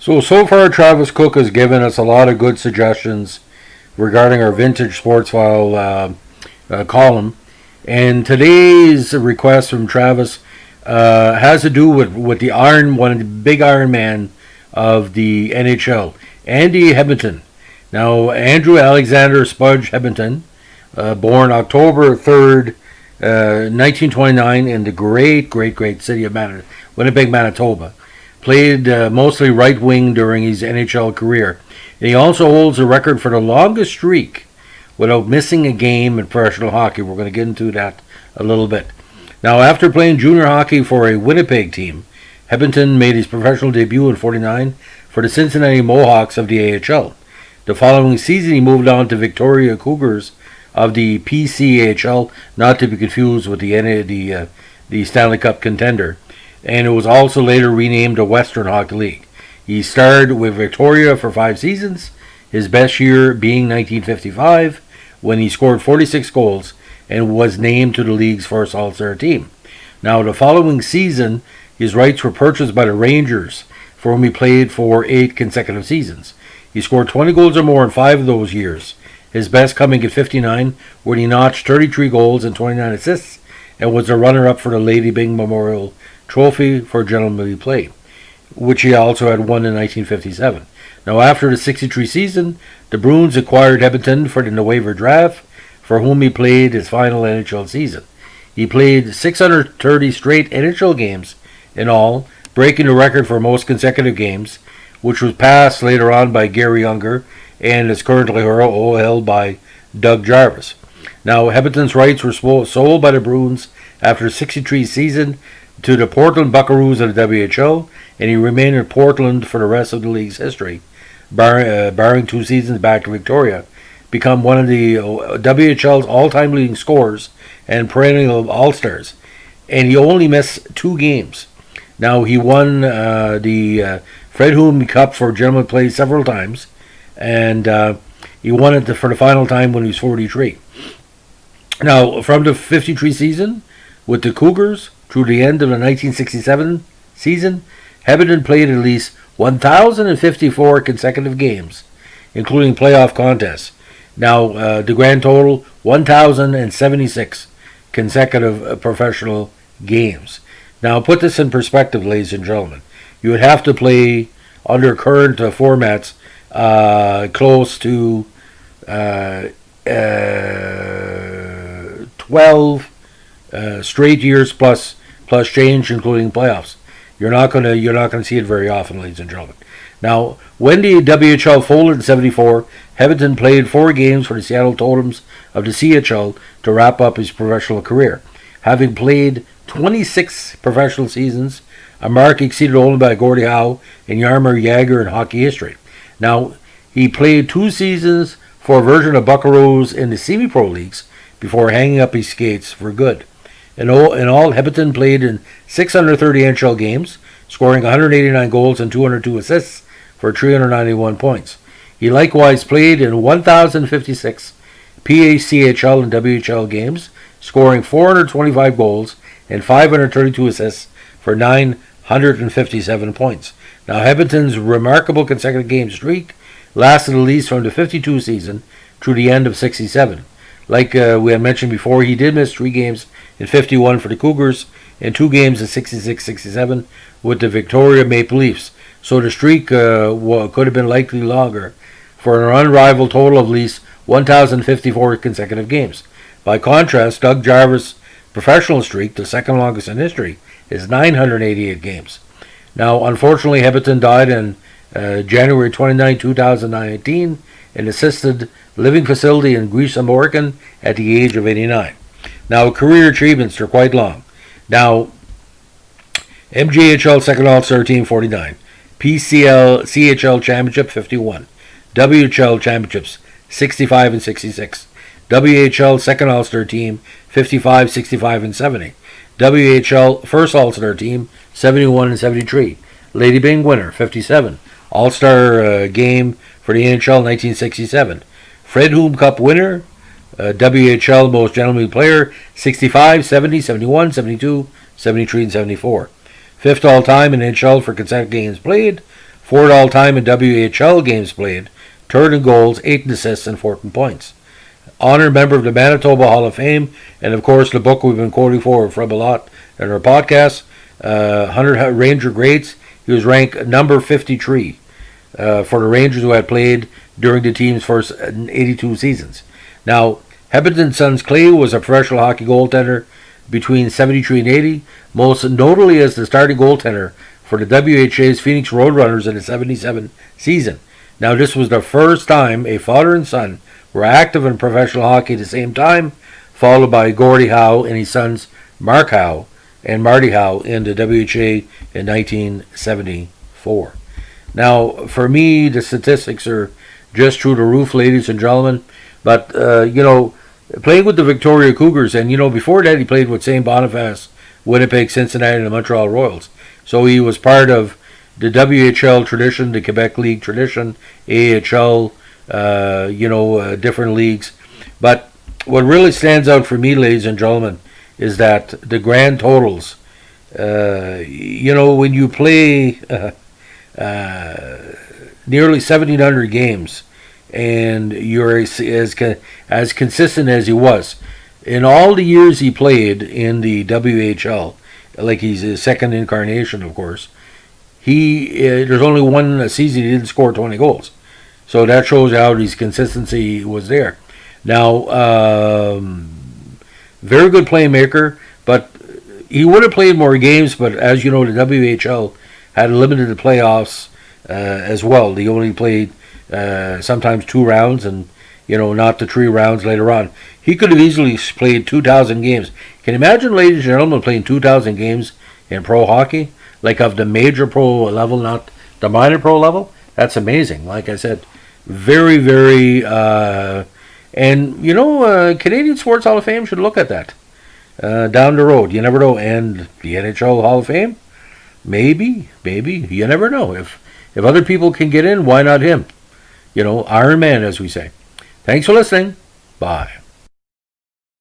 So far, Travis Cook has given us a lot of good suggestions regarding our vintage sports file column. And today's request from Travis has to do with the one of the big Iron Man of the NHL, Andy Hebenton. Now, Andrew Alexander Spudge Hebenton, born October 3rd, 1929 in the great city of Winnipeg, Manitoba. Played mostly right wing during his NHL career. And he also holds a record for the longest streak without missing a game in professional hockey. We're going to get into that a little bit. Now, after playing junior hockey for a Winnipeg team, Hebenton made his professional debut in '49 for the Cincinnati Mohawks of the AHL. The following season, he moved on to Victoria Cougars of the PCHL, not to be confused with the Stanley Cup contender, and it was also later renamed the Western Hockey League. He starred with Victoria for 5 seasons, his best year being 1955, when he scored 46 goals and was named to the league's first All-Star team. Now, the following season, his rights were purchased by the Rangers, for whom he played for 8 consecutive seasons. He scored 20 goals or more in 5 of those years, his best coming at 59, when he notched 33 goals and 29 assists, and was the runner-up for the Lady Byng Memorial Trophy for gentlemanly play, which he also had won in 1957. Now, after the '63 season, the Bruins acquired Hebenton in the waiver draft, for whom he played his final NHL season. He played 630 straight NHL games in all, breaking the record for most consecutive games, which was passed later on by Gary Younger and is currently held by Doug Jarvis. Now, Hebenton's rights were sold by the Bruins after the '63 season to the Portland Buckaroos of the WHL, and he remained in Portland for the rest of the league's history, barring 2 seasons back to Victoria, become one of the WHL's all-time leading scorers and perennial All-Stars, and he only missed 2 games. Now, he won the Fred Hume Cup for gentleman play several times, and he won it for the final time when he was 43. Now, from the '53 season with the Cougars through the end of the 1967 season, Hebenton played at least 1,054 consecutive games, including playoff contests. Now, the grand total, 1,076 consecutive professional games. Now, put this in perspective, ladies and gentlemen. You would have to play, under current formats, close to 12 straight years plus change, including playoffs. You're not gonna see it very often, ladies and gentlemen. Now, when the WHL folded in '74, Hebenton played 4 games for the Seattle Totems of the CHL to wrap up his professional career, having played 26 professional seasons, a mark exceeded only by Gordie Howe and Jaromir Jagr in hockey history. Now, he played 2 seasons for a version of Buckaroos in the semi-pro leagues before hanging up his skates for good. In all, Hebenton played in 630 NHL games, scoring 189 goals and 202 assists for 391 points. He likewise played in 1,056 PACHL and WHL games, scoring 425 goals and 532 assists for 957 points. Now, Hebenton's remarkable consecutive game streak lasted at least from the '52 season through the end of '67. Like we had mentioned before, he did miss 3 games in '51 for the Cougars and 2 games in '66-'67 with the Victoria Maple Leafs. So the streak could have been likely longer, for an unrivaled total of at least 1,054 consecutive games. By contrast, Doug Jarvis' professional streak, the second longest in history, is 988 games. Now, unfortunately, Hebenton died on January 29, 2019, in an assisted living facility in Gresham, Oregon, at the age of 89. Now, career achievements are quite long. Now, MJHL Second All-Star Team 49, PCL CHL Championship 51, WHL Championships 65 and 66, WHL Second All-Star Team 55, 65 and 70, WHL First All-Star Team 71 and 73, Lady Byng winner 57, All-Star Game for the NHL 1967, Fred Hume Cup winner, WHL Most Gentlemanly Player 65, 70, 71, 72, 73 and 74. 5th all-time in NHL for consecutive games played, Fourth all-time in WHL games played, third in goals, 8 in assists, and 14 points. Honored member of the Manitoba Hall of Fame, and of course the book we've been quoting from a lot in our podcast, 100 Ranger Greats. He was ranked number 53 for the Rangers who had played during the team's first 82 seasons. Now, Hebenton's son Clay was a professional hockey goaltender between 73 and 80, most notably as the starting goaltender for the WHA's Phoenix Roadrunners in the 77 season. Now, this was the first time a father and son were active in professional hockey at the same time, followed by Gordie Howe and his sons Mark Howe and Marty Howe in the WHA in 1974. Now, for me, the statistics are just through the roof, ladies and gentlemen. But, playing with the Victoria Cougars, and, before that he played with St. Boniface, Winnipeg, Cincinnati, and the Montreal Royals. So he was part of the WHL tradition, the Quebec League tradition, AHL, different leagues. But what really stands out for me, ladies and gentlemen, is that the grand totals, when you play nearly 1,700 games, and you're as consistent as he was in all the years he played in the WHL, like he's his second incarnation, of course. There's only one season he didn't score 20 goals, so that shows how his consistency was there. Now, very good playmaker, but he would have played more games. But as you know, the WHL had limited the playoffs as well. They only played sometimes 2 rounds, and not the 3 rounds later on. He could have easily played 2,000 games. Can you imagine, ladies and gentlemen, playing 2,000 games in pro hockey, like of the major pro level, not the minor pro level? That's amazing. Like I said, very, very, Canadian Sports Hall of Fame should look at that down the road. You never know. And the NHL Hall of Fame, maybe, you never know. If other people can get in, why not him? Iron Man, as we say. Thanks for listening. Bye.